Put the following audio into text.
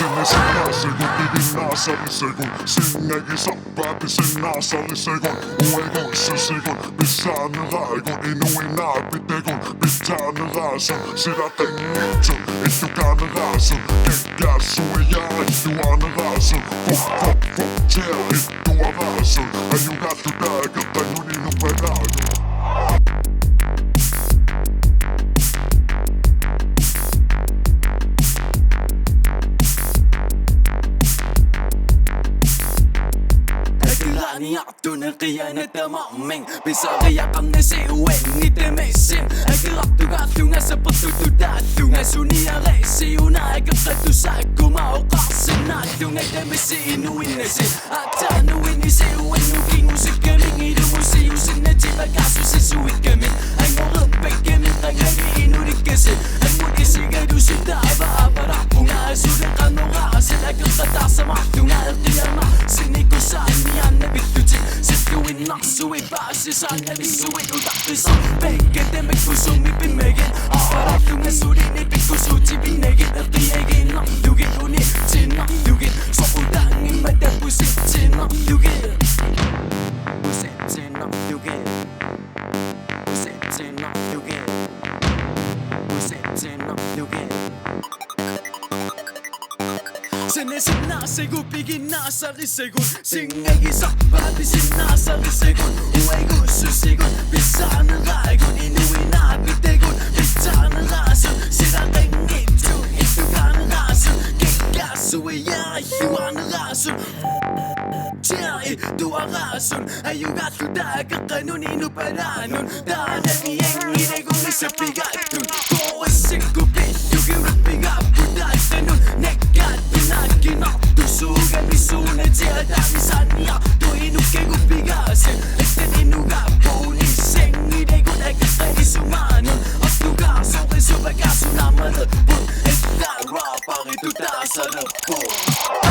Segun Divinasa segun Singegi sappaati sennaasali segun Uegussa segun Pissaani raigun Inuinaati tegun Pittaani raasun Sitä tengitsun Ittukaani raasun Kekkässu jää Ittuaani raasun Fuck tää Ittua raasun Ajugattu tääkö tai nuninu peraagun Tunnen qiyanata mamming Bisariaqarna siuannita massim Aqirartugaarlungasa pertutudaallunga Suniareisiunaaqiqqattu saakkumauqarsinnaallunga Tamassi inuinnasi Aataanuinisiuannukingusikkamingirumusiyusinnatipakaasussisuikkamin Angorerpakkamin qangani inulikkasin Anmutisigatusittaava apararpunga Suleqanuraasal aqeqqataarsamarlunga Eqiarna sinikusaanniannabittuti Sittuinnarsuit paasisaalnavisuit utartisa Peikkatamik pusumi pimmagin Apararlunga sulinipikkusuuti pinnagin Eqiaginnarlugin unitsinarlugin Soqutaangimata pusitsinarlugin Pusitsinarlugin Pusitsinarlugin Pusitsinarlugin Segun piginnaasarisegun Singegi sappaati sinnaasarisegun Uegussusigun Pissaani raigun Inuinaapitegun Pittaani raasun Sitä tengitsun Ittukaani raasun Kekkässu jää Ittuaani raasun Tää ittua raasun Ajugattu tääkaqanun inuparaanun Taanani jengidekun missä pigattun Koessikku pittukiurut pigappu taattanun Nakkinartu suugamisuuna tiedämisania Tuinukkeku pigasen Etten inugappuuni sengidekun äkäpäisumaanun Ottukaa sore supakaasun ammalepun Että raaparitu taasa loppuun